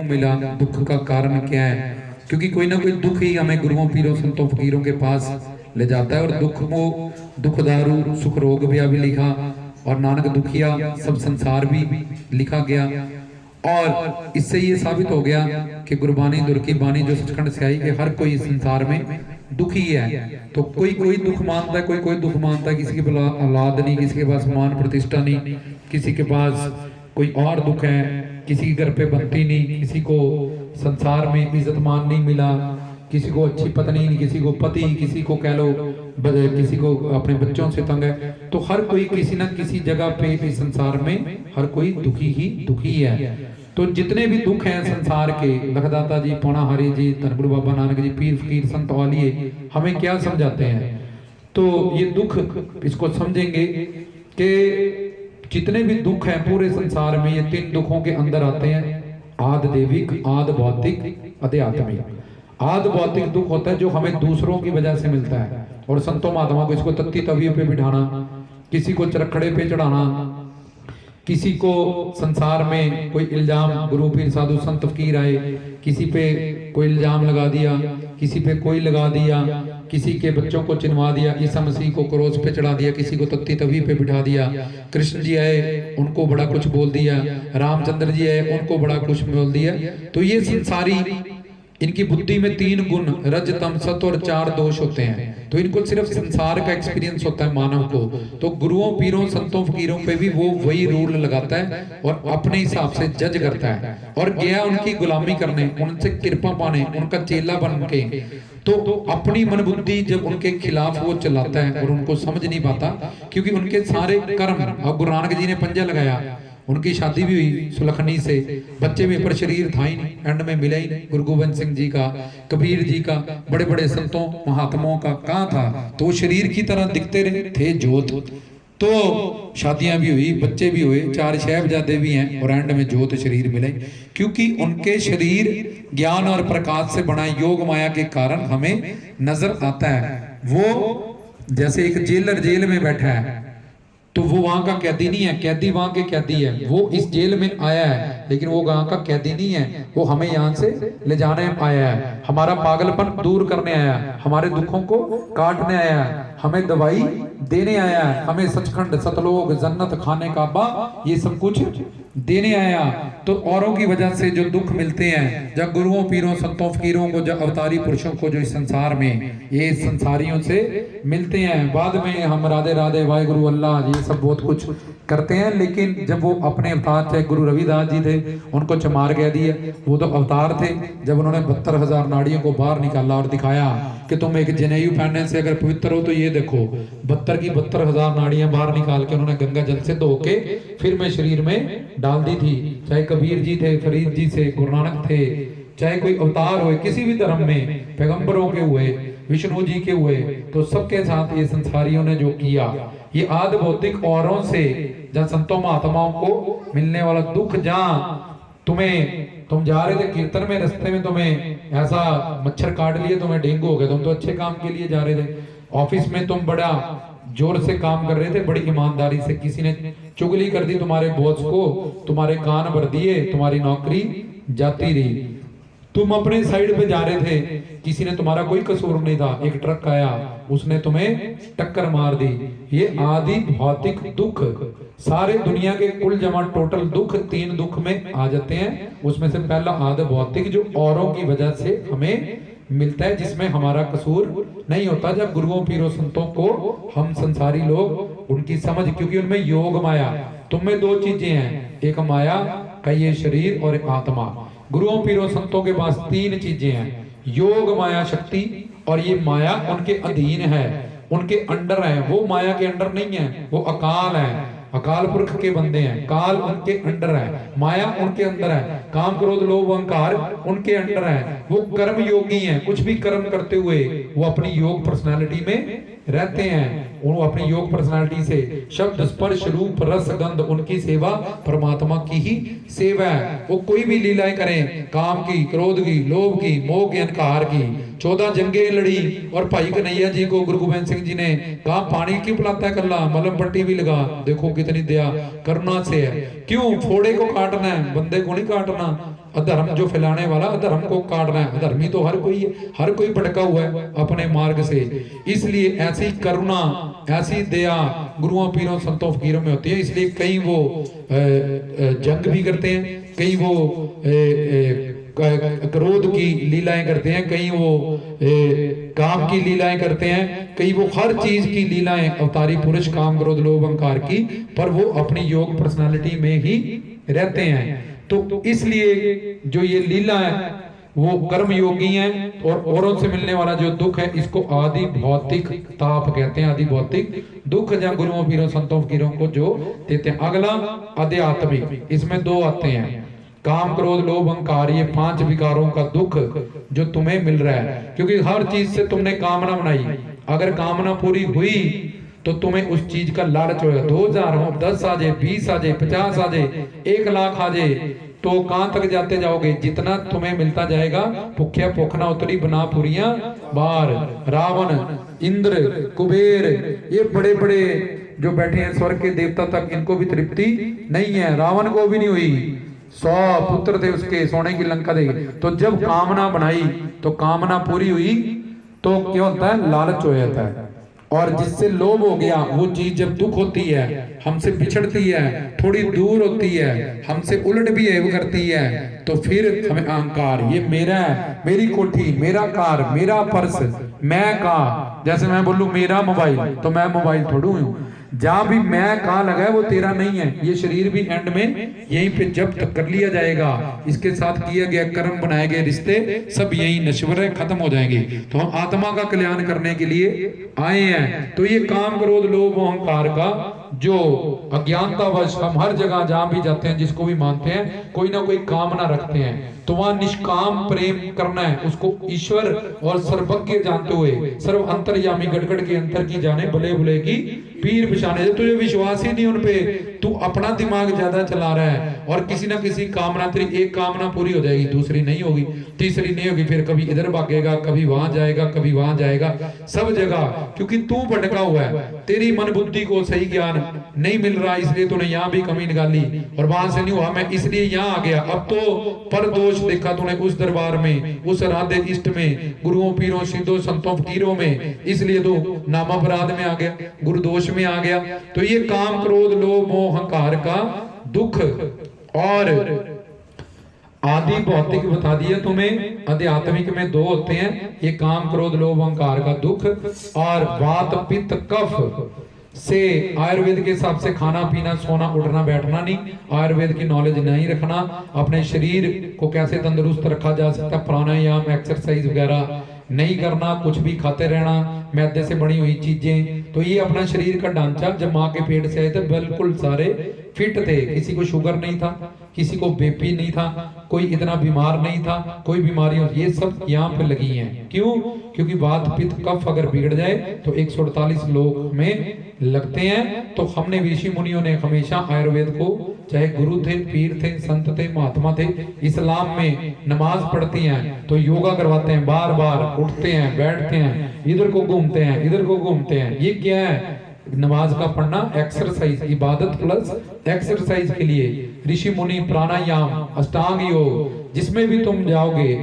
क्यों मिला, दुख का कारण क्या है। क्योंकि कोई ना कोई दुख ही हमें गुरुओं पीरों संतों फकीरों के पास ले जाता है। और दुख को दुख दारू सुख रोग भी लिखा, और नानक दुखिया सब संसार भी लिखा गया। और इससे ये साबित हो गया कि गुरबानी दुर की बानी जो सचखंड से आई कि हर कोई संसार में दुखी है। तो कोई कोई दुख मानता है, कोई कोई दुख मानता है। किसी के पास औलाद नहीं, किसी के पास मान प्रतिष्ठा नहीं, किसी के पास कोई और दुख है, किसी के घर पे बनती नहीं, किसी को संसार में इज्जत मान नहीं मिला, किसी को अच्छी पत्नी नहीं, किसी को पति, किसी को कह लो किसी को अपने बच्चों से तंग है। तो हर कोई किसी ना किसी जगह पे इस संसार में हर कोई दुखी ही दुखी है। तो जितने भी दुख हैं संसार के, लखदाता जी, पौना हरि जी, धन गुरु बाबा नानक जी, पीर फकीर संत वालिए हमें क्या समझाते हैं। तो ये दुख इसको समझेंगे कि जितने भी दुख हैं पूरे संसार में, ये 3 दुखों के अंदर आते हैं। आद देविक, आद भौतिक, अध्यात्मिक। आद भौतिक दुख होता है जो हमें दूसरों की वजह से मिलता है, और संतों महात्मा को इसको तत्ती तवियों पे बिठाना, किसी को चरखड़े पे चढ़ाना, किसी को संसार में कोई इल्जाम, गुरु पीर साधु संत फकीर आए, किसी पे कोई इल्जाम लगा दिया, किसी पे कोई लगा दिया, किसी के बच्चों को चिनवा दिया, ईसा मसीह को क्रोस पे चढ़ा दिया, किसी को तत्ती तवी पे बिठा दिया, कृष्ण जी आए उनको बड़ा कुछ बोल दिया, रामचंद्र जी आए उनको बड़ा कुछ बोल दिया। तो ये संसारी, इनकी बुद्धि में 3 गुण रज तम सत और 4 दोष होते हैं। तो इनको सिर्फ संसार का एक्सपीरियंस होता है मानव को। तो गुरुओं पीरों संतों फकीरों पे भी वो वही रूल लगाता है और अपने हिसाब से जज करता है, और गया उनकी गुलामी करने, उनसे कृपा पाने, उनका चेला बन के। तो अपनी मन बुद्धि जब उनके खिलाफ वो चलाता है और उनको समझ नहीं पाता, क्योंकि उनके सारे कर्म, अब गुरु नानक जी ने पंजा लगाया, उनकी शादी भी हुई सुलखनी से, बच्चे भी, पर शरीर था ही नहीं, एंड में मिला ही नहीं। गुरु गोविंद सिंह जी का, कबीर जी का, बड़े बड़े संतों महात्माओं का कहाँ था। तो वो शरीर की तरह दिखते रहे थे जोत। तो शादियां भी हुई, बच्चे भी हुए, 4 साहिबजादे भी हैं, और एंड में जोत शरीर मिले, क्योंकि उनके शरीर ज्ञान और प्रकाश से बना योग माया के कारण हमें नजर आता है। वो जैसे एक जेलर जेल में बैठा है, तो वो वहां का कैदी नहीं है, कैदी वहां के कैदी है। वो इस जेल में आया है, लेकिन वो वहां का कैदी नहीं है, वो हमें यहाँ से ले जाने आया है, हमारा पागलपन दूर करने आया है, हमारे दुखों को काटने आया है, हमें दवाई देने आया है, हमें सचखंड, सतलोक, जन्नत, खाने काबा, ये सब कुछ देने आया। तो औरों की वजह से जो दुख मिलते हैं, जब गुरुओं पीरों संतों फकीरों को, जब अवतारी पुरुषों को जो इस संसार में ये संसारियों से मिलते हैं, बाद में हम राधे राधे वाहेगुरु अल्लाह ये सब बहुत कुछ करते हैं, लेकिन जब वो अपने अवतार थे, गुरु रविदास जी थे, उनको चमार कह दिया, वो तो अवतार थे। जब उन्होंने 72,000 नाड़ियों को बाहर निकाला और दिखाया कि तुम एक जनेयू पहनने से अगर पवित्र हो, तो ये देखो 72 की 72,000 नाड़ियां बाहर निकाल के उन्होंने गंगा जल से धो के फिर मैं शरीर में डाल दी थी। चाहे कबीर जी थे, फरीद जी से, गुरु नानक थे, चाहे कोई अवतार हुए किसी भी धर्म में, पैगंबरों के हुए, विष्णु जी के हुए, तो सबके साथ ये संसारियों ने जो किया, ये आदि भौतिक औरों से, जहाँ संतों महात्माओं को मिलने वाला दुख, जहाँ तुम जा रहे थे कीर्तन में, रास्ते में तुम्हें ऐसा मच्छर काट लिए, तुम्हें डेंगू हो गया, तुम तो अच्छे काम के लिए जा रहे थे, ऑफिस में तुम बड़ा जोर से काम कर रहे थे, बड़ी ईमानदारी से, किसी ने चुगली कर दी तुम्हारे बॉस को, तुम्हारे कान भर दिए, तुम्हारी नौकरी जाती रही, तुम अपने साइड पे जा रहे थे, किसी ने तुम्हारा कोई कसूर नहीं था, एक ट्रक आया, उसने तुम्हें टक्कर मार दी। ये आदि भौतिक दुख, सारे दुनिया के कुल जमा टोटल दुख 3 दुख में आ जाते हैं। उसमें से पहला आदि भौतिक, जो औरों की वजह से हमें मिलता है, जिसमें हमारा कसूर नहीं होता। जब गुरुओं पीरों संतों को हम संसारी लोग, उनकी समझ, क्योंकि उनमें योग माया, तुम में 2 चीजें हैं, एक माया का ये शरीर और एक आत्मा। गुरुओं पीरों संतों के पास 3 चीजें हैं, योग माया शक्ति, और ये माया उनके अधीन है, उनके अंडर है, वो माया के अंडर नहीं है, वो अकाल है, अकाल पुरख के बंदे हैं, काल उनके अंडर है, माया उनके अंदर है, काम क्रोध लोभ अहंकार उनके अंडर है, वो कर्म योगी हैं, कुछ भी कर्म करते हुए वो अपनी योग पर्सनालिटी में रहते हैं, वो अपनी योग पर्सनालिटी से शब्द स्पर्श रूप रस गंध, उनकी सेवा परमात्मा की ही सेवा है। वो कोई भी लीलाएं करें, काम की, क्रोध की, लोभ की, मोह की, अहंकार की, 14 जंगे लड़ी, और भाई कन्हैया जी को गुरु गोविंद सिंह जी ने कहा पानी क्यों पिलाता है कल्ला, मलम पट्टी भी लगा, देखो कितनी दया करुणा से है। क्यों? फोड़े को काटना है, बंदे को नहीं काटना। अधर्म जो फैलाने वाला, अधर्म को काटना है। अधर्मी तो हर कोई है, हर कोई भटका हुआ है अपने मार्ग से। इसलिए ऐसी करुणा, ऐसी दया गुरुओं पीरों संतों फकीरों में होती है। इसलिए कई वो जंग भी करते हैं, कई वो क्रोध की लीलाएं करते हैं, कई वो काम की लीलाएं करते हैं, कई वो हर चीज की लीलाएं अवतारी पुरुष काम क्रोध लोभ अहंकार की, पर वो अपनी योग पर्सनालिटी में ही रहते हैं। तो इसलिए जो ये लीला है वो कर्म योगी हैं। और औरों से मिलने वाला जो दुख है इसको आदि भौतिक ताप कहते हैं। आदि भौतिक दुख जहां गुरुओं पीरों संतों फकीरों को जो देते हैं। अगला आध्यात्मिक, इसमें दो आते हैं, काम क्रोध लोभ अहंकार, ये 5 विकारों का दुख जो तुम्हें मिल रहा है। क्योंकि हर चीज से तुमने कामना बनाई, अगर कामना पूरी हुई तो तुम्हें उस चीज का लालच होगा। 2000 हो, 10 आ जाए, 20 आ जाए, 50 आ जाए, 1 लाख आ जाए, तो कहां तक जाते जाओगे? जितना तुम्हें मिलता जाएगा, भुख्या भूखना उतरी बना पुरियां बार। रावण, इंद्र, कुबेर, ये बड़े बड़े जो बैठे हैं स्वर्ग के देवता तक, इनको भी तृप्ति नहीं है। रावण को भी नहीं हुई, 100 पुत्र थे उसके, सोने की लंका दे। तो जब कामना बनाई तो कामना पूरी हुई तो क्या होता है? लालच हो जाता है। और जिससे लोभ हो गया, वो चीज जब दुख होती है, हमसे बिछड़ती है, थोड़ी दूर होती है, हमसे उलट बिहेव करती है, तो फिर हमें अहंकार, ये मेरा है, मेरी कोठी, मेरा कार, मेरा पर्स, मैं का। जैसे मैं बोलूं मेरा मोबाइल, तो मैं मोबाइल थोड़ू हूं। जहां भी मैं कहा लगा है वो तेरा नहीं है। ये शरीर भी एंड में यहीं पे जब्त कर लिया जाएगा। इसके साथ किए गए कर्म, बनाए गए रिश्ते सब यही नश्वर है, खत्म हो जाएंगे। तो हम आत्मा का कल्याण करने के लिए आए हैं। तो ये काम क्रोध लोभ अहंकार का जो अज्ञानतावश हम हर जगह जहां भी जाते हैं, जिसको भी मानते हैं, कोई ना कोई कामना रखते हैं, तो वहां निष्काम प्रेम करना है। उसको ईश्वर और सर्वज्ञ जानते हुए, सर्व अंतर्यामी, गड़गड़ के अंतर की जाने, भले भले की पीर पिछाने। तुझे विश्वास ही नहीं उन पे, तू अपना दिमाग ज्यादा चला रहा है, और किसी ना किसी कामना, तेरी एक कामना पूरी हो जाएगी, दूसरी नहीं होगी, तीसरी नहीं होगी, फिर कभी इधर भागेगा, कभी वहां जाएगा, कभी वहां जाएगा, सब जगह। क्योंकि तू भटका हुआ है, तेरी मन बुद्धि को सही ज्ञान नहीं मिल रहा, इसलिए तूने यहाँ भी कमी निकाली, और वहां से नहीं हुआ, मैं इसलिए यहाँ आ गया। अब तो पर दोष देखा तूने उस दरबार में, उस राधे इष्ट में, गुरुओं पीरों सिद्धों संतों फकीरों में, इसलिए तो नाम अपराध में आ गया, गुरु दोष में आ गया। तो ये काम क्रोध लोभ मोह अहंकार का दुख। और आदि भौतिक बता दिया तुम्हें, आध्यात्मिक में 2 होते हैं, ये काम क्रोध लोभ अहंकार का दुख। और वात पित्त कफ से, आयुर्वेद के हिसाब से खाना पीना सोना उठना बैठना नहीं, आयुर्वेद की नॉलेज नहीं रखना, अपने शरीर को कैसे तंदुरुस्त रखा जा सकता, प्राणायाम एक्सरसाइज वगैरह नहीं करना, कुछ भी खाते रहना, मैदे से बनी हुई चीजें। तो ये अपना शरीर का ढांचा, जब माँ के पेट से आए थे बिल्कुल सारे फिट थे, किसी को शुगर नहीं था, किसी को बीपी नहीं था, कोई इतना बीमार नहीं था, कोई बीमारियां, ये सब यहाँ पे लगी हैं। क्यों? क्योंकि वात पित्त कफ अगर बिगड़ जाए तो 148 लोग में लगते हैं। तो हमने ऋषि मुनियों ने हमेशा आयुर्वेद को, चाहे गुरु थे, पीर थे, संत थे, महात्मा थे, इस्लाम में नमाज पढ़ती हैं तो योगा करवाते हैं, बार बार उठते हैं, बैठते हैं, इधर को घूमते हैं, इधर को घूमते हैं। ये क्या है? नमाज का पढ़ना एक्सरसाइज, इबादत प्लस एक्सरसाइज के लिए। ऋषि मुनि प्राणायाम, अष्टांग योग, जिसमें भी तुम जाओगे,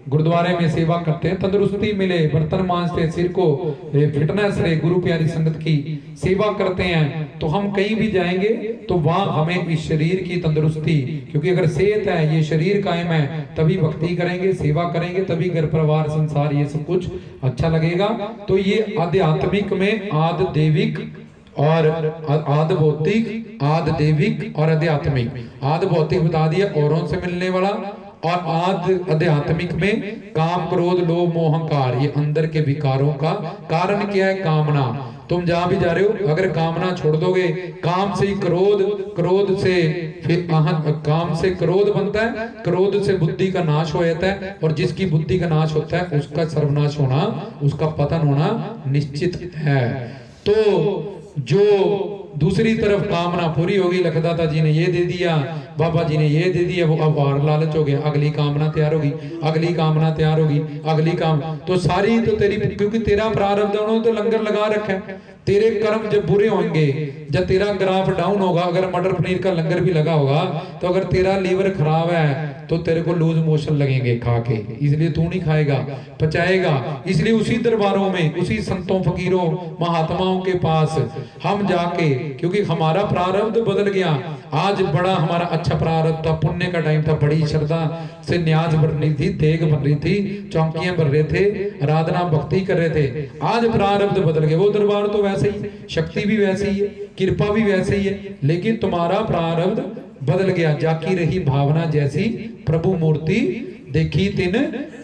गुरुद्वारे में सेवा करते हैं, तंदुरुस्ती मिले, बर्तन मांजते, सिर को फिटनेस रहे, गुरु प्यारी संगत की सेवा करते हैं। तो हम कहीं भी जाएंगे तो वहां हमें इस शरीर की तंदुरुस्ती, क्योंकि अगर सेहत है, ये शरीर कायम है, तभी भक्ति करेंगे, सेवा करेंगे, तभी घर परिवार संसार ये सब कुछ अच्छा लगेगा। तो ये आध्यात्मिक में आद देविक और आद भौतिक, आद देविक और आध्यात्मिक। आद भौतिक बता दिया, औरों से मिलने वाला, और आद आध्यात्मिक में काम क्रोध लोभ मोह अहंकार, ये अंदर के विकारों का कारण क्या है? कामना। तुम जहां भी जा रहे हो, अगर कामना छोड़ दोगे, काम से ही क्रोध, क्रोध से फिर काम से क्रोध बनता है, क्रोध से बुद्धि का नाश हो जाता है, और जिसकी बुद्धि का नाश होता है उसका सर्वनाश होना, उसका पतन होना निश्चित है। तो जो दूसरी तरफ कामना पूरी होगी, लखदाता जी ने ये दे दिया, बाबा जी ने ये दे दिया, वो अब और लालच हो गया, अगली कामना तैयार होगी, अगली कामना तैयार होगी, अगली काम, तो सारी तो तेरी, क्योंकि तेरा प्रारब्ध उन्होंने तो लंगर लगा रखा है। तेरे कर्म जब बुरे होंगे, जब तेरा ग्राफ डाउन होगा, अगर मटर पनीर का लंगर भी लगा होगा, तो अगर तेरा लीवर खराब है, तो तेरे को लूज मोशन लगेंगे खा के, इसलिए तू नहीं खाएगा, पचाएगा। इसलिए उसी दरबारों में, उसी संतों फकीरों महात्माओं के पास हम जाके, क्योंकि हमारा प्रारब्ध बदल गया। आज बड़ा हमारा अच्छा प्रारब्ध था, पुण्य का टाइम था, बड़ी श्रद्धा से न्याज बन रही थी, देग बन रही थी, चौकियां बन रहे थे, आराधना भक्ति कर रहे थे। आज प्रारब्ध बदल गए। वो दरबार तो वैसे ही, शक्ति भी वैसी ही है, कृपा भी वैसे ही है, लेकिन तुम्हारा प्रारब्ध बदल गया। जाकी रही भावना जैसी, प्रभु मूर्ति देखी तिन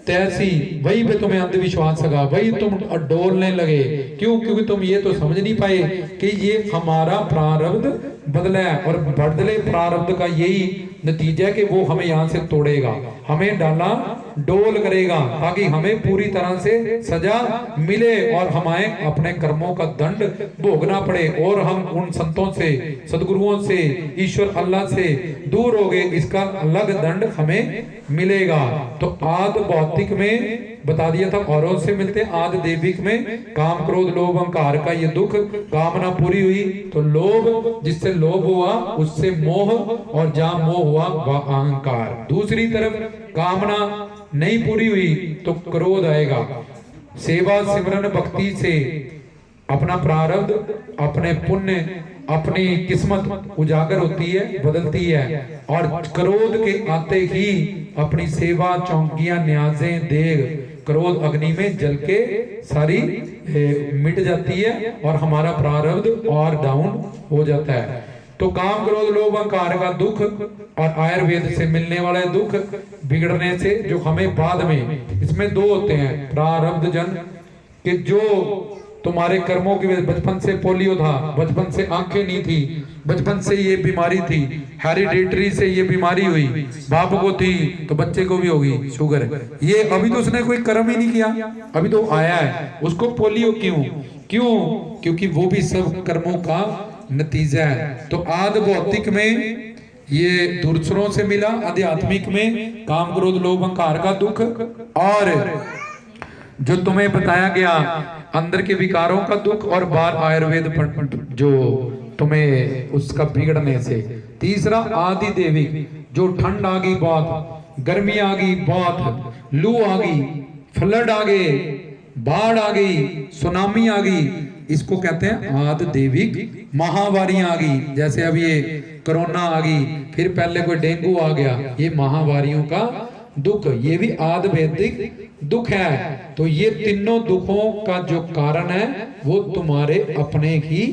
तैसी। वही पे तुम्हें अंधविश्वास लगा, वही तुम डोलने लगे। क्यों? क्योंकि तुम ये तो समझ नहीं पाए कि ये हमारा प्रारब्ध बदला है, और बदले प्रारब्ध का यही नतीजा है कि वो हमें यहाँ से तोड़ेगा, हमें डाला डोल करेगा, ताकि हमें पूरी तरह से सजा मिले और हमें अपने कर्मों का दंड भोगना पड़े, और हम उन संतों से, सदगुरुओं से, ईश्वर अल्लाह से दूर हो गए, इसका अलग दंड हमें मिलेगा। तो आद भौतिक में बता दिया था औरों से मिलते, आद दैविक में काम क्रोध लोभ अहंकार का ये दुख, कामना पूरी हुई तो लोभ, जिससे लोभ हुआ उससे मोह, और जहां मोह हुआ वह अहंकार। दूसरी तरफ कामना नहीं पूरी हुई तो क्रोध आएगा। सेवा सिमरन भक्ति से अपना प्रारब्ध, अपने पुण्य, अपनी किस्मत उजागर होती है, बदलती है, और क्रोध के आते ही अपनी सेवा, चौकियां, न्याजें, देग क्रोध अग्नि में जल के सारी मिट जाती है, और हमारा प्रारब्ध और डाउन हो जाता है। तो काम क्रोध लोभ अहंकार का दुख और आयुर्वेद से मिलने वाला दुख बिगड़ने से जो हमें बाद में, इसमें दो होते हैं प्रारब्ध जन कि जो तुम्हारे कर्मों की वजह, बचपन से पोलियो था, बचपन से आंखें नहीं थी, बचपन से ये बीमारी थी, हेरिडेटरी से ये बीमारी हुई, बाप को थी तो बच्चे को भी होगी शुगर, ये अभी तो उसने कोई कर्म ही नहीं किया, अभी तो आया है, उसको पोलियो क्यों? क्योंकि वो भी सब कर्मों का नतीजा है। तो आद भौतिक में ये दूसरों से मिला, आध्यात्मिक में काम क्रोध लोभ अहंकार का दुख, और जो तुम्हें बताया गया अंदर के विकारों का दुख, और बाहर आयुर्वेद जो तुम्हें उसका बिगड़ने से। तीसरा आदि देविक, जो ठंड आ गई बहुत, गर्मी आ गई बहुत, लू आ गई, फ्लड आ गए, बाढ़ आ गई, सुनामी आ गई, इसको कहते हैं आद देविक। महावारियां आ गई, जैसे अब ये कोरोना आ गई, फिर पहले कोई डेंगू आ गया, ये महावारियों का दुख, ये भी आद वैदिक दुख है। तो ये तीनों दुखों का जो कारण है वो तुम्हारे अपने ही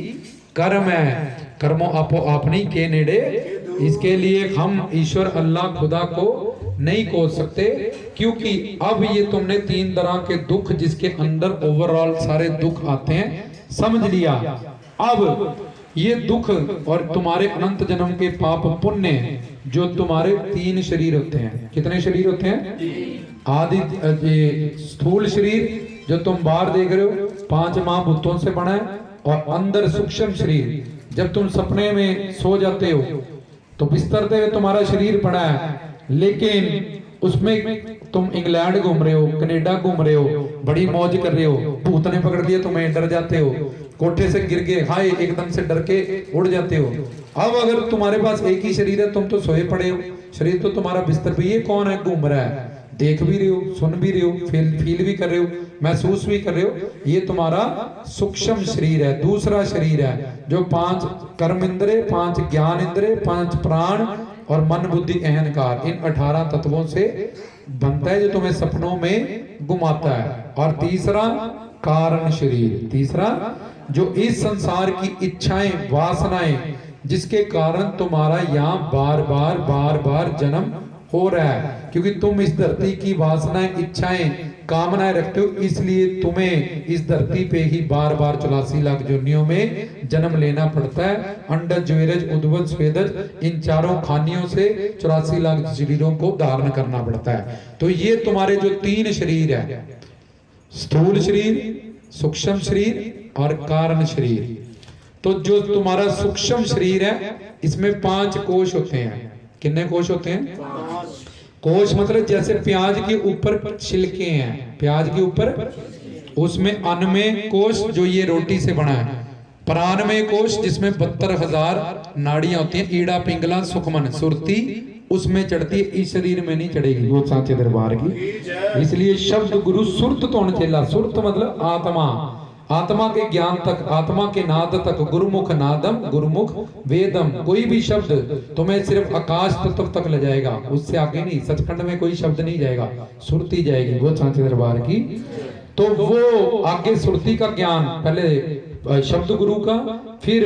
कर्म है। कर्मों आपो अपनी के नेड़े, इसके लिए हम ईश्वर अल्लाह खुदा को नहीं खोज सकते, क्योंकि अब ये तुमने तीन तरह के दुख जिसके अंदर ओवरऑल सारे दुख आते हैं समझ लिया। अब ये दुख और तुम्हारे अनंत जन्म के पाप पुण्य, जो तुम्हारे तीन शरीर होते हैं, कितने शरीर होते हैं? आदि स्थूल शरीर जो तुम बाहर देख रहे हो 5 महाभूतों से बना है, और अंदर सूक्ष्म शरीर, जब तुम सपने में सो जाते हो तो बिस्तर पे तुम्हारा शरीर पड़ा है, लेकिन उसमें तुम इंग्लैंड घूम रहे हो, कनाडा घूम रहे हो, बड़ी मौज कर रहे हो, भूत ने पकड़ दिया तुम्हें, डर जाते हो, कोठे से गिर के हाय एकदम से डर के उड़ जाते हो। अब अगर तुम्हारे पास एक ही शरीर है, तुम तो सोए पड़े हो, शरीर तो तुम्हारा बिस्तर पे, ये कौन है घूम रहा है? देख भी रहे हो, सुन भी रहे हो, फील भी कर रहे हो, महसूस भी कर रहे हो, ये तुम्हारा सूक्ष्म शरीर है। दूसरा शरीर है जो 5 कर्म इंद्रिय, 5 ज्ञान इंद्रिय, 5 प्राण और मन बुद्धि अहंकार, इन 18 तत्वों से बनता है, जो तुम्हें सपनों में घुमाता है। और तीसरा कारण शरीर, तीसरा जो इस संसार की इच्छाएं, वासनाएं, जिसके कारण तुम्हारा यहाँ बार बार जन्म हो रहा है, क्योंकि तुम इस धरती की वासनाएं, इच्छाएं, कामनाएं रखते हो, इसलिए तुम्हें इस धरती पे ही बार 84 लाख योनियों में जन्म लेना पड़ता है। अंडज, ज्वेरज, उद्भव, स्वेदज, इन चारों खानियों से 84 लाख शरीरों को धारण करना पड़ता है। तो ये तुम्हारे जो 3 शरीर है, स्थूल शरीर, सूक्ष्म शरीर और कारण शरीर। तो जो तुम्हारा सूक्ष्म शरीर है, इसमें 5 कोश होते हैं। कितने कोश होते हैं? कोश मतलब जैसे प्याज के ऊपर छिलके हैं, प्याज के ऊपर, उसमें अन्न में कोश जो ये रोटी से बना है, प्राण में कोश जिसमें 72,000 नाड़ियां होती हैं, ईड़ा, पिंगला, सुखमन, सुरती, उसमें चढ़ती है, इस शरीर में नहीं चढ़ेगी। वो सांचे दरबार की। इसलिए शब्द गुरु सुरत तो चेला। सुरत मतलब आत्मा, आत्मा के ज्ञान तक, आत्मा के नाद तक। गुरुमुख नादम गुरुमुख वेदम। कोई भी शब्द तुम्हें सिर्फ आकाश तत्व तक ले जाएगा, उससे आगे नहीं। सचखंड में कोई शब्द नहीं जाएगा, सुरती जाएगी। वो सांचे दरबार की। तो वो आगे सुरती का ज्ञान, पहले शब्द गुरु का, फिर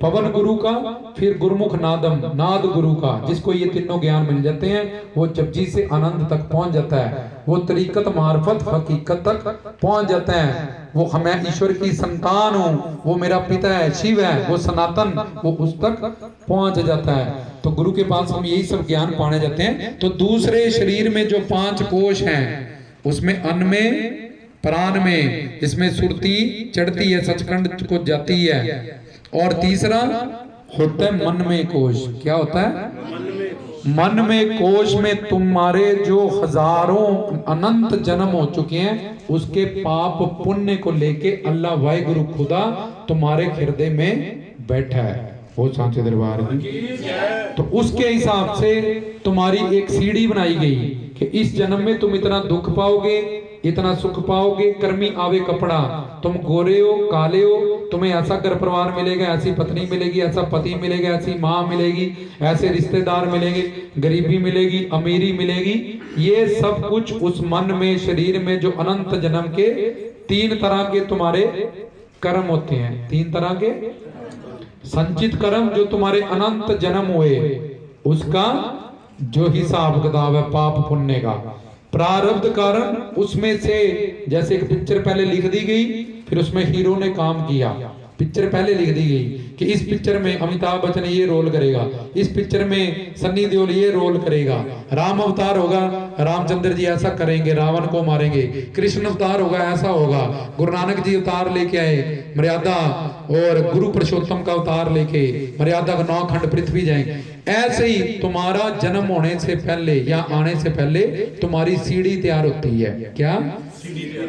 पवन गुरु का, फिर गुरुमुख नादम नाद गुरु का। जिसको ये तीनों ज्ञान मिल जाते हैं वो जपजी से आनंद तक पहुंच जाता है। वो तरीकत मार्फत हकीकत तक पहुंच जाता है। वो मैं ईश्वर की संतान हूँ, वो मेरा पिता है, शिव है, वो सनातन, वो उस तक पहुंच जाता है। तो गुरु के पास हम यही सब ज्ञान पाने जाते हैं। तो दूसरे शरीर में जो 5 कोश हैं उसमें अन्न में, प्राण में, जिसमें सुरती चढ़ती है, सचखंड को जाती है। और तीसरा होता है मन में कोश। क्या होता है? मन में कोश में तुम्हारे जो हजारों अनंत जन्म हो चुके हैं उसके पाप पुण्य को लेके अल्लाह वाहिगुरु खुदा तुम्हारे हृदय में बैठा है। वो सांचे दरबार की। तो उसके हिसाब से तुम्हारी एक सीढ़ी बनाई गई कि इस जन्म में तुम इतना दुख पाओगे, इतना सुख पाओगे। कर्मी आवे कपड़ा। तुम गोरे हो, काले हो, तुम्हें ऐसा घर परिवार मिलेगा, ऐसी पत्नी मिलेगी, ऐसा पति मिलेगा, ऐसी माँ मिलेगी, ऐसे रिश्तेदार मिलेंगे, गरीबी मिलेगी, अमीरी मिलेगी। ये सब कुछ उस मन में, शरीर में जो अनंत जन्म के 3 तरह के तुम्हारे कर्म होते हैं। 3 तरह के संचित कर्म जो तुम्हारे अनंत जन्म हुए, उसका जो हिसाब किताब है पाप पुण्य का। प्रारब्ध कारण उसमें से, जैसे एक पिक्चर पहले लिख दी गई, फिर उसमें हीरो ने काम किया। पिक्चर पहले लिख दी गई कि इस पिक्चर में अमिताभ बच्चन ये रोल करेगा, इस पिक्चर में सन्नी देओल ये रोल करेगा। राम अवतार होगा, रामचंद्र जी ऐसा करेंगे, रावण को मारेंगे। कृष्ण अवतार होगा, ऐसा होगा। गुरु नानक जी अवतार लेके आए, मर्यादा और गुरु पुरुषोत्तम का अवतार लेके मर्यादा का 9 खंड पृथ्वी जाएंगे। ऐसे ही तुम्हारा जन्म होने से पहले या आने से पहले तुम्हारी सीढ़ी तैयार होती है। क्या?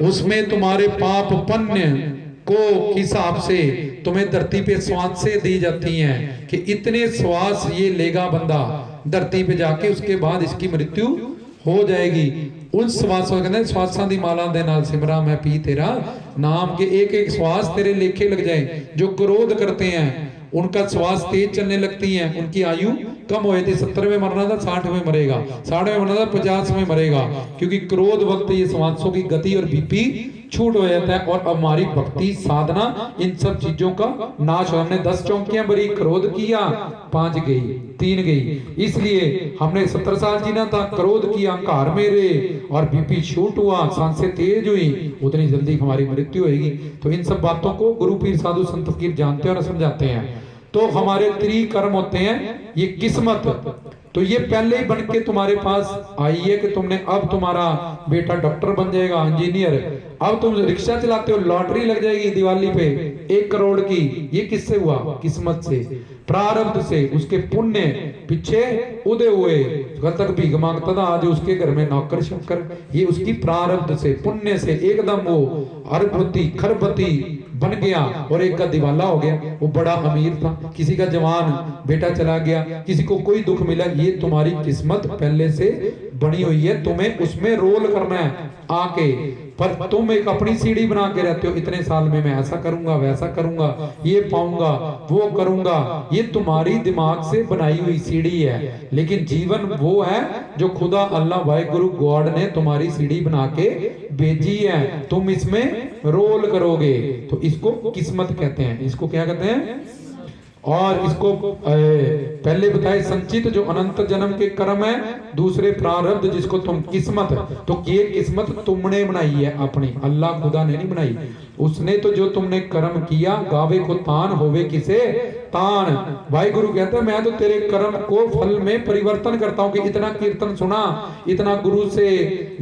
उसमें तुम्हारे पाप पुण्य को हिसाब से तुम्हें धरती पे श्वासें दी जाती हैं कि इतने श्वास ये लेगा बंदा धरती पे जाके, उसके बाद इसकी मृत्यु हो जाएगी। उन श्वासों के श्वासां दी माला दे नाल सिमरा मैं पी तेरा नाम के एक एक श्वास तेरे लेखे लग जाए। जो क्रोध करते हैं उनका श्वास तेज चलने लगती है, उनकी आयु कम हो जाती है। 70 में मरना था 60 में मरेगा, 60 में मरना था 50 में मरेगा। क्योंकि क्रोध वक्त ये श्वासों की गति और बीपी छूट हो जाता है। और हमारी भक्ति साधना इन सब चीजों का नाश हो। हमने 10 चौकियां भरी, क्रोध किया 5 गई, 3 गई। इसलिए हमने 70 साल जीना था, क्रोध किया, अहंकार मेरे और बीपी छूट हुआ, सांसें तेज हुई, उतनी जल्दी हमारी मृत्यु होगी। तो इन सब बातों को गुरु पीर साधु संत फकीर जानते हैं और समझाते हैं। तो हमारे 3 कर्म होते हैं। ये किस्मत तो ये पहले ही बन के तुम्हारे पास आई है कि तुमने, अब तुम्हारा बेटा डॉक्टर बन जाएगा, इंजीनियर। अब तुम रिक्शा चलाते हो, लॉटरी लग जाएगी दिवाली पे 1 करोड़ की। ये किससे हुआ? किस्मत से, प्रारब्ध से। उसके पुण्य पीछे उदय हुए। कल तक भीख मांगता था, आज उसके घर में नौकर शक्कर। ये उसकी प्रारब्ध से, पुण्य से एकदम वो अरबपति खरबती बन गया। और एक का दिवाला हो गया, वो बड़ा अमीर था। किसी का जवान बेटा चला गया, किसी को कोई दुख मिला। ये तुम्हारी किस्मत पहले से बनी हुई है, तुम्हें उसमें रोल करना है आके। पर तुम एक अपनी सीढ़ी बना के रहते हो, इतने साल में मैं ऐसा करूंगा, वैसा करूंगा, ये पाऊंगा, वो करूंगा। ये तुम्हारी दिमाग से बनाई हुई सीढ़ी है। लेकिन जीवन वो है जो खुदा अल्लाह वाहिगुरु गॉड ने तुम्हारी सीढ़ी बना के भेजी है। तुम इसमें रोल करोगे। तो इसको किस्मत कहते हैं। इसको क्या कहते हैं? और इसको पहले बताए संचित जो अनंत जन्म के कर्म है, दूसरे प्रारब्ध जिसको तुम किस्मत। तो ये किस्मत तुमने बनाई है अपनी, अल्लाह खुदा ने नहीं बनाई। उसने तो जो तुमने कर्म किया, गावे को तान होवे किसे तान। वाहिगुरु कहता है मैं तो तेरे कर्म को फल में परिवर्तन करता हूं। कि इतना कीर्तन सुना, इतना गुरु से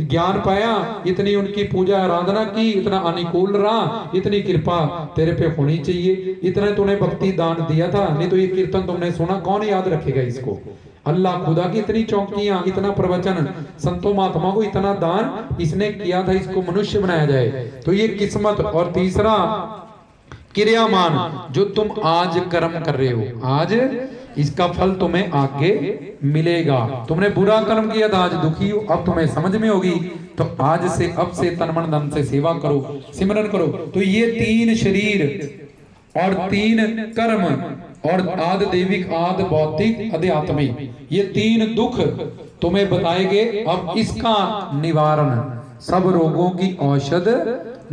ज्ञान पाया, इतनी उनकी पूजा आराधना की, इतना अनुकूल रहा, इतनी कृपा तेरे पे होनी चाहिए। इतना तूने भक्ति दान दिया था, नहीं तो ये कीर्तन तुमने सुना कौन याद रखेगा इसको? अल्लाह खुदा की इतनी चौकियां, इतना प्रवचन, संतों महात्मा को इतना दान इसने किया था, इसको मनुष्य बनाया जाए। तो ये किस्मत। और तीसरा क्रियामान, जो तुम आज कर्म कर रहे हो। आज इसका फल तुम्हें आगे मिलेगा। तुमने बुरा कर्म किया था, आज दुखी हो, अब तुम्हें समझ में होगी, तो आज से अब से तन मन धन से सेवा करो, सिमरन करो। तो ये 3 शरीर और 3 कर्म और आदि दैविक आदि भौतिक अध्यात्मिक, ये 3 दुख तुम्हें बताएंगे। अब इसका निवारण, सब रोगों की औषध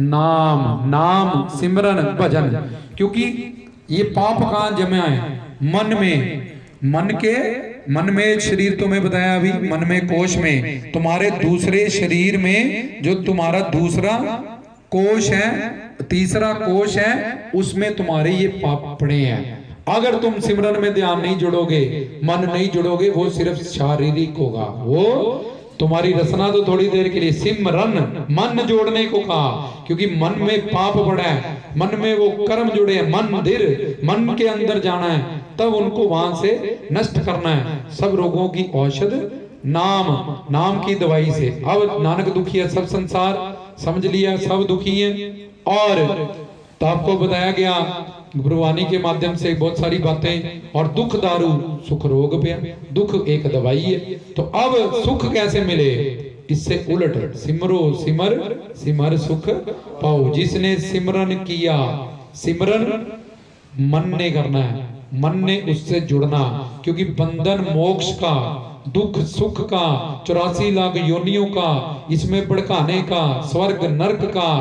नाम, नाम सिमरन भजन। क्योंकि ये पाप कहां जमा है? मन में। मन में शरीर तुम्हें बताया अभी, मन में कोश में, तुम्हारे दूसरे शरीर में जो तुम्हारा दूसरा कोश है, तीसरा कोश है, उसमें तुम्हारे ये पाप पड़े हैं। अगर तुम सिमरन में ध्यान नहीं जुड़ोगे, मन नहीं जुड़ोगे, वो सिर्फ शारीरिक होगा, वो तुम्हारी रचना तो थोड़ी देर के लिए। सिमरन मन जोड़ने को कहा, क्योंकि मन में पाप पड़ा है, मन में वो कर्म जुड़े हैं, मंदिर, मन के अंदर जाना है, तब उनको वहां से नष्ट करना है। सब रोगों की औषध नाम, नाम की दवाई से। अब नानक दुखी है, सब संसार समझ लिया, सब दुखी है। और तो आपको बताया गया गुरुवाणी के माध्यम से बहुत सारी बातें। और दुख दारू सुख रोग पे, दुख एक दवाई है। तो अब सुख कैसे मिले? इससे उलट, सिमरो सिमर सिमर सुख पाओ। जिसने सिमरन किया, सिमरन मन ने करना है, मन ने उससे जुड़ना, क्योंकि बंधन मोक्ष का, दुख सुख का, 84 लाख योनियों का, इसमें भड़काने का, स्वर्ग नरक का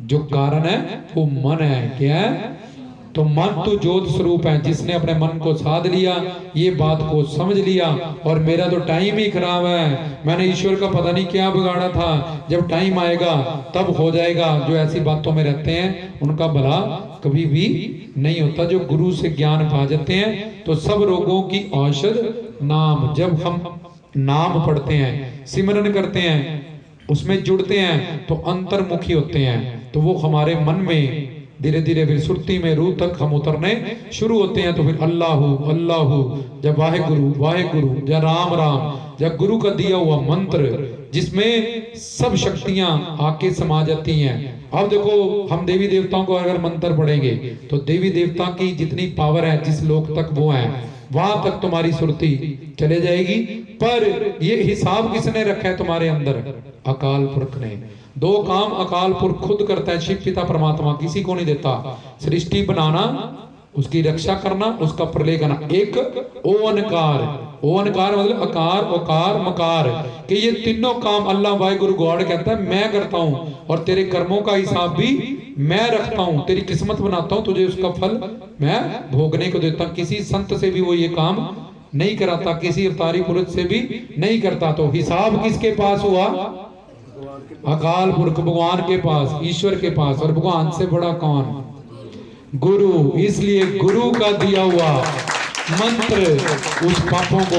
जो कारण है वो मन है। क्या है? तो मन तो ज्योत स्वरूप है। जिसने अपने मन को साध लिया, ये बात को समझ लिया, और मेरा तो टाइम ही खराब है, मैंने ईश्वर का पता नहीं क्या बिगाड़ा था, जब टाइम आएगा तब हो जाएगा। जो ऐसी बातों में रहते हैं उनका भला कभी भी नहीं होता। जो गुरु से ज्ञान पा जाते हैं, तो सब रोगों की औषध नाम। जब हम नाम पढ़ते हैं, सिमरन करते हैं, उसमें जुड़ते हैं, तो अंतर्मुखी होते हैं। तो वो हमारे मन में धीरे धीरे फिर सुरती में रूह तक हम उतरने शुरू होते हैं। तो फिर अल्लाह अल्लाह, जब वाहेगुरु वाहेगुरु, जब राम राम, जब गुरु का दिया हुआ मंत्र, जिसमें सब शक्तियां आके समा जाती हैं। अब देखो, हम देवी देवताओं को अगर मंत्र पढ़ेंगे, तो देवी देवता की जितनी पावर है, जिस लोक तक वो है, वहां तक तुम्हारी सुरती चले जाएगी। पर ये हिसाब किसने रखा है तुम्हारे अंदर? अकाल पुरख ने। 2 काम अकाल पुरख खुद करता है, शिव पिता परमात्मा, किसी को नहीं देता। सृष्टि बनाना, उसकी रक्षा करना, उसका प्रलय करना। एक ओंकार, ओंकार मतलब अकार ओकार मकार, कि ये तीनों काम अल्लाह वाहिगुरु गॉड कहता है मैं करता हूं, और तेरे कर्मों का हिसाब भी मैं रखता हूं, तेरी किस्मत बनाता हूं, तुझे उसका फल मैं भोगने को देता हूं। किसी संत से भी वो ये काम नहीं कराता, किसी अवतारी पुरुष से भी नहीं करता। तो हिसाब किसके पास हुआ? अकाल पुरख, भगवान के पास, ईश्वर के पास। और भगवान से बड़ा कौन? गुरु। इसलिए गुरु का दिया हुआ मंत्र उस पापों को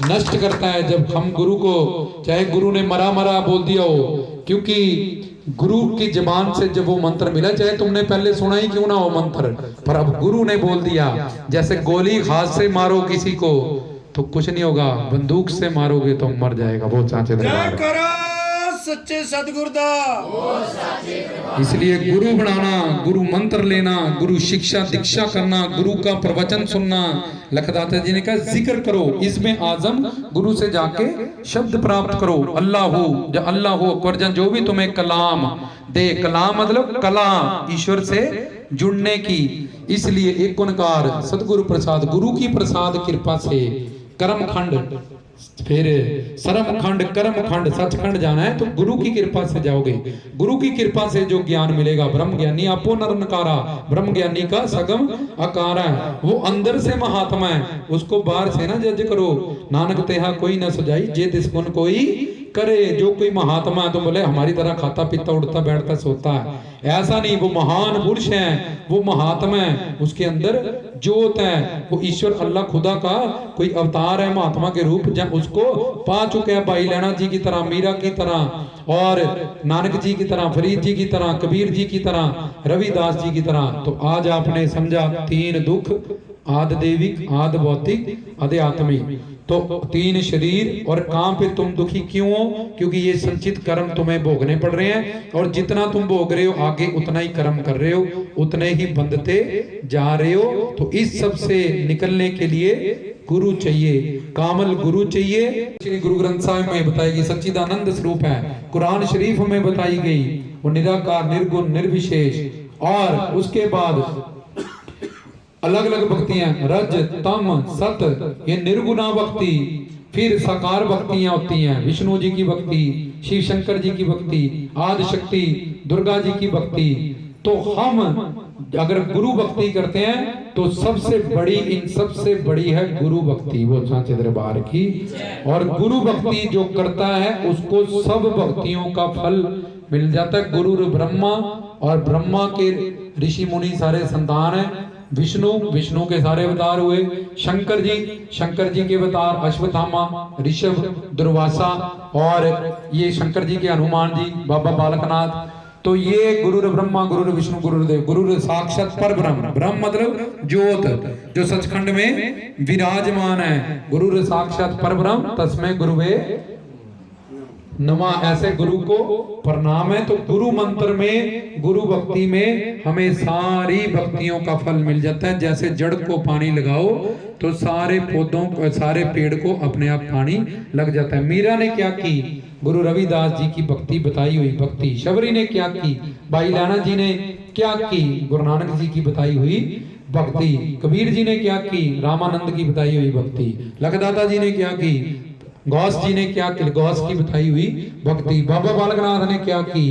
नष्ट करता है। जब हम गुरु को, चाहे गुरु ने मरा मरा बोल दिया हो, क्योंकि गुरु की जबान से जब वो मंत्र मिला, चाहे तुमने पहले सुना ही क्यों ना हो मंत्र, पर अब गुरु ने बोल दिया। जैसे गोली हाथ से मारो किसी को तो कुछ नहीं होगा, बंदूक से मारोगे तो मर जाएगा। वो चाचे दरबार सच्चे सतगुरु दा। इसलिए गुरु बनाना, गुरु मंत्र लेना, गुरु शिक्षा दीक्षा करना, गुरु का प्रवचन सुनना। लखदाता जी ने कहा जिक्र करो, इसमें आजम गुरु से जाके शब्द प्राप्त करो। अल्लाह अल्लाह अकबर, जो भी तुम्हें कलाम दे, कलाम मतलब कला, ईश्वर से जुड़ने की। इसलिए एक ओंकार सतगुरु प्रसाद, गुरु की प्रसाद कृपा से कर्मखंड, फिर सरमखंड कर्मखंड सचखंड जाना है, तो गुरु की कृपा से जाओगे। गुरु की कृपा से जो ज्ञान मिलेगा, ब्रह्म ज्ञानी आपो नर नकारा, ब्रह्म ज्ञानी का सगम आकार है, वो अंदर से महात्मा है, उसको बाहर से ना जज करो। नानक तेहा कोई ना सुझाई, जे तिस गुण कोई करे। जो कोई महात्मा है तो बोले हमारी तरह खाता पीता उठता बैठता सोता है, ऐसा नहीं। वो महान पुरुष है, वो महात्मा है, उसके अंदर ज्योत है, वो ईश्वर अल्लाह खुदा का कोई अवतार है महात्मा के रूप, जब उसको पा चुके हैं। भाई लैना जी की तरह, मीरा की तरह, और नानक जी की तरह, फरीद जी की तरह, कबीर जी की तरह, रविदास जी की तरह। तो आज आपने समझा 3 दुख आदि देविक, आदि भौतिक, आदि आत्मिक। तो 3 शरीर और काम पे तुम दुखी क्यों हो? क्योंकि ये संचित कर्म तुम्हें भोगने पड़ रहे हैं, और जितना तुम भोग रहे हो आगे उतना ही कर्म कर रहे हो, उतने ही बंधते जा रहे हो। तो इस सब से निकलने के लिए गुरु चाहिए, कामल गुरु चाहिए। श्री गुरु ग्रंथ साहिब में बताएगी सच्चिदानंद स्वरूप है, कुरान शरीफ में बताई गई वो निराकार, निर्गुण, निर्विशेष। और उसके बाद अलग अलग भक्तियां, रज, तम, सत, ये निर्गुणा भक्ति। फिर साकार भक्तियां होती हैं, विष्णु जी की भक्ति, शिव शंकर जी की भक्ति, आदि शक्ति दुर्गा जी की भक्ति। तो हम अगर गुरु भक्ति करते हैं तो सबसे बड़ी, इन सबसे बड़ी है गुरु भक्ति, वो सांचे दरबार की। और गुरु भक्ति जो करता है उसको सब भक्तियों का फल मिल जाता है। गुरु ब्रह्मा, और ब्रह्मा के ऋषि मुनि सारे संतान हैं। विष्णु, विष्णु के सारे अवतार हुए। शंकर जी के अवतार अश्वत्थामा, ऋषभ, दुर्वासा, और ये शंकर जी के हनुमान जी, बाबा बालकनाथ। तो ये गुरु ब्रह्मा, गुरु विष्णु, गुरुदेव, गुरु साक्षात पर ब्रह्म। ब्रह्म मतलब ज्योत, जो सचखंड में विराजमान है। गुरु साक्षात पर ब्रह्म, तस्मै गुरुवे नमः, ऐसे गुरु को प्रणाम है। तो गुरु मंत्र में, गुरु भक्ति में हमें सारी भक्तियों का फल मिल जाता है। जैसे जड़ को पानी लगाओ तो सारे पौधों को, सारे पेड़ को अपने आप पानी लग जाता है। मीरा ने क्या की? गुरु रविदास जी की भक्ति बताई हुई भक्ति। शबरी ने क्या की? भाई लाना जी ने क्या की? गुरु नानक जी की बताई हुई भक्ति। कबीर जी ने क्या की? रामानंद की बताई हुई भक्ति। लखदाता जी ने क्या की? गौस जी ने क्या की? गौस की बताई हुई भक्ति। बाबा बालकनाथ ने क्या की?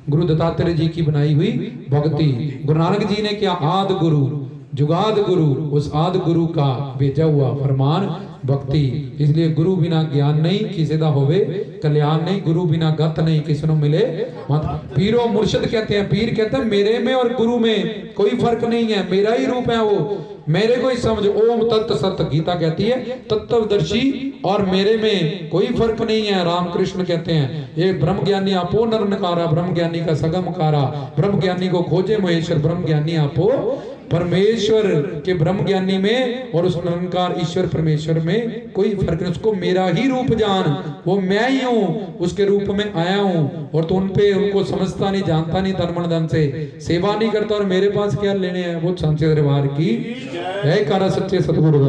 गुरु दत्तात्रेय जी की बनाई हुई भक्ति। गुरु नानक जी ने क्या? आदि गुरु, जुगाद गुरु, उस आदि गुरु का भेजा हुआ फरमान भक्ति। इसलिए गुरु बिना ज्ञान नहीं, किसी दा होवे कल्याण नहीं। गुरु बिना गत नहीं, किसी को मिले मत। पीरो मुर्शिद कहते हैं, पीर कहते हैं मेरे में और गुरु में कोई फर्क नहीं है, मेरा ही रूप है वो, मेरे को ही समझ। ओम तत्त सत गीता कहती है, तत्वदर्शी और मेरे में कोई फर्क नहीं है। रामकृष्ण कहते हैं ये ब्रह्म ज्ञानी आपो नर नकारा, ब्रह्म ज्ञानी का सगम कारा, ब्रह्म ज्ञानी को खोजे महेश्वर, ब्रह्म ज्ञानी आपो परमेश्वर के। ब्रह्म ज्ञानी में और उस निरंकार ईश्वर परमेश्वर में कोई फर्क नहीं। उसको मेरा ही रूप जान, वो मैं ही हूँ, उसके रूप में आया हूँ। और तो उनपे, उनको समझता नहीं, जानता नहीं, तन मन धन से सेवा नहीं करता, और मेरे पास क्या लेने हैं। वो सांचे दरबार की है, कारा सच्चे सतगुरु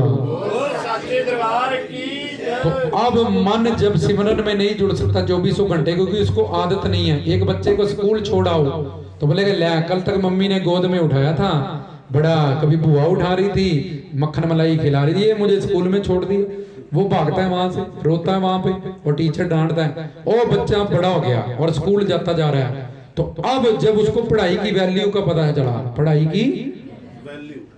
तो अब मन जब सिमरन में नहीं जुड़ सकता 24 घंटे, क्योंकि उसको आदत नहीं है। एक बच्चे को स्कूल छोड़ाओ तो बोलेगा ले, कल तक मम्मी ने गोद में उठाया था, बड़ा, कभी बुआ उठा रही थी, मक्खन मलाई खिला रही थी, मुझे स्कूल में छोड़ दिया। वो भागता है वहां से, रोता है वहां पे, और टीचर डांटता है। ओ बच्चा बड़ा हो गया और स्कूल जाता जा रहा है। तो अब जब उसको पढ़ाई की वैल्यू का पता चला, पढ़ाई की,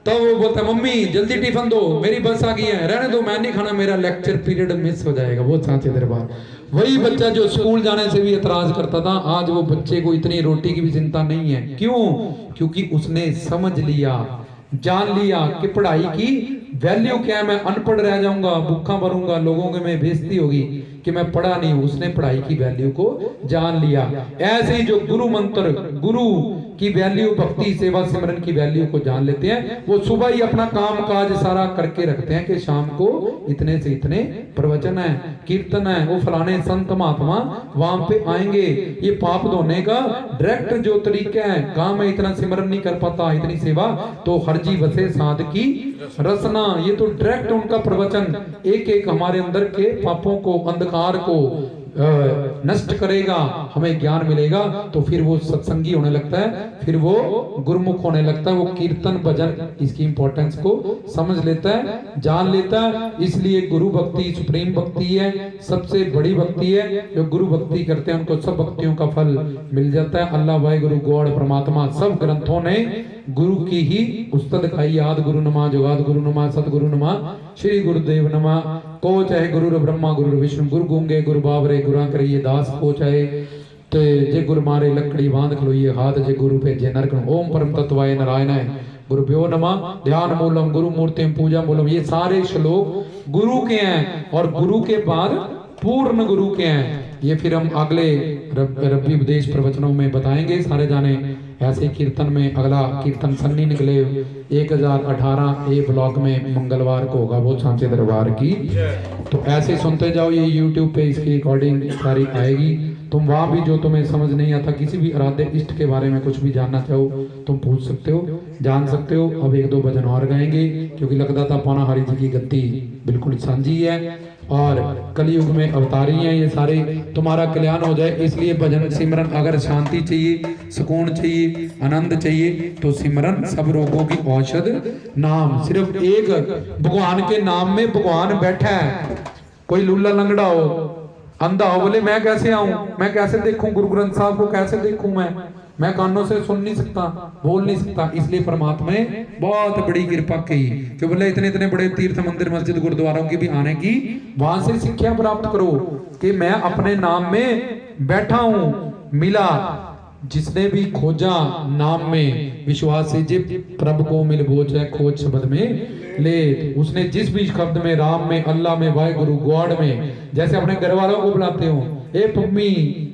तब वो बोलता है मम्मी जल्दी टिफिन दो, मेरी बस आ गई है, रहने दो, मैं नहीं खाना, मेरा लेक्चर पीरियड मिस हो जाएगा। वो सांचे दरबार। वही बच्चा जो स्कूल जाने से भी एतराज करता था, आज वो बच्चे को इतनी रोटी की भी चिंता नहीं है। क्यों? क्योंकि उसने समझ लिया, जान लिया कि पढ़ाई की वैल्यू क्या है। मैं अनपढ़ रह जाऊंगा, भूखा मरूंगा, लोगों के में बेइज्जती होगी कि मैं पढ़ा नहीं हूं। उसने पढ़ाई की वैल्यू को जान लिया। ऐसे ही जो गुरु मंत्र, गुरु की वैल्यू, भक्ति, सेवा, सिमरन की वैल्यू को जान लेते हैं, वो सुबह ही अपना काम काज सारा करके रखते हैं कि शाम को इतने से इतने प्रवचन है, कीर्तन है, वो फलाने संत महात्मा वहां पे आएंगे। ये पाप धोने का डायरेक्ट जो तरीका है, काम है, इतना सिमरन नहीं कर पाता, इतनी सेवा, तो हरजी बसे साध की रसना, ये तो डायरेक्ट उनका प्रवचन एक एक हमारे अंदर के पापों को, अंधकार को नष्ट करेगा, हमें ज्ञान मिलेगा। तो फिर वो सत्संगी होने लगता है, फिर वो गुरुमुख होने लगता है, वो कीर्तन भजन इसकी इंपॉर्टेंस को समझ लेता है, जान लेता है। इसलिए गुरु भक्ति सुप्रीम भक्ति है, सबसे बड़ी भक्ति है। जो गुरु भक्ति करते हैं उनको सब भक्तियों का फल मिल जाता है। अल्लाह वाहे गुरु गॉड परमात्मा सब ग्रंथों ने गुरु की ही उस्तद दिखाई। आदि गुरु नमः, जुगाद गुरु नमः, सतगुरु नमः, श्री गुरुदेव नमः। को चाहे गुरु ब्रह्मा, गुरु विष्णु, गुरु गूंगे, गुरु बावरे, गुरु करिए दास को चाहे ते जे गुरु मारे लकड़ी बांध खलोइए हाथ, जे गुरु पे जे नरक। ओम परम तत्वाय नारायण गुरुभ्यो नमः। ध्यान मूलम गुरु मूर्तिम पूजा मूलम, ये सारे श्लोक गुरु के हैं और गुरु के बाद पूर्ण गुरु के हैं। ये फिर हम अगले रब्बी उपदेश प्रवचनों में बताएंगे। सारे जाने ऐसे ही कीर्तन में अगला कीर्तन सन्नी निकले 1018 ए ब्लॉक में मंगलवार को होगा, वो सांचे दरबार की। तो ऐसे सुनते जाओ, ये YouTube पे इसकी रिकॉर्डिंग सारी आएगी। तुम वहाँ भी जो तुम्हें समझ नहीं आता, किसी भी आराध्य इष्ट के बारे में कुछ भी जानना चाहो तुम पूछ सकते हो, जान सकते हो। अब एक दो भजन और गाएंगे क्योंकि लगता था पौना हरि जी की गद्दी बिल्कुल सांझी है और कलयुग में अवतारी हैं ये सारे। तुम्हारा कल्याण हो जाए इसलिए भजन सिमरन, अगर शांति चाहिए, सुकून चाहिए, आनंद चाहिए तो सिमरन सब रोगों की औषध नाम। सिर्फ एक भगवान के नाम में भगवान बैठा है। कोई लूला लंगड़ा हो, अंधा हो, बोले मैं कैसे आऊं, मैं कैसे देखूं गुरु ग्रंथ साहब को, कैसे देखूं मैं कानों से सुन नहीं सकता, बोल नहीं सकता। इसलिए परमात्मा ने बहुत बड़ी कृपा की कि बोले इतने इतने बड़े तीर्थ मंदिर मस्जिद गुरुद्वारों की भी आने की, वहां से शिक्षा प्राप्त करो कि मैं अपने नाम में बैठा हूं। मिला जिसने भी खोजा नाम में विश्वास से, जे प्रभु को मिल बोझ है खोज शब्द में ले। उसने जिस भी शब्द में, राम में, अल्लाह में, वाहिगुरु, गॉड में, जैसे अपने घर वालों को बुलाते हो ए पम्मी,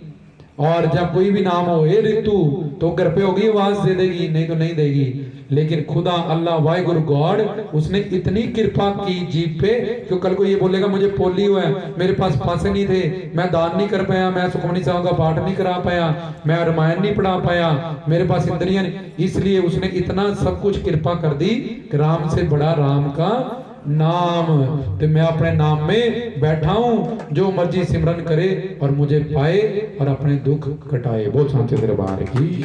और जब कोई भी नाम हो ए ऋतु, तो घर पे होगी आवाज दे देगी, नहीं तो नहीं देगी। लेकिन खुदा अल्लाह वाहिगुरु गॉड, उसने इतनी कृपा की जीभ पे कि कल को ये बोलेगा मुझे पोलियो है, मेरे पास पैसे नहीं थे, मैं दान नहीं कर पाया, मैं सुखमनी साहब का पाठ नहीं करा पाया, मैं रामायण नहीं पढ़ा पाया, मेरे पास इंद्रियां नहीं, इसलिए उसने इतना सब कुछ कृपा कर दी कि राम से बड़ा राम का नाम। तो मैं अपने नाम में बैठा हूं, जो मर्जी सिमरन करे और मुझे पाए और अपने दुख कटाए। बहुत सांचे दरबार की।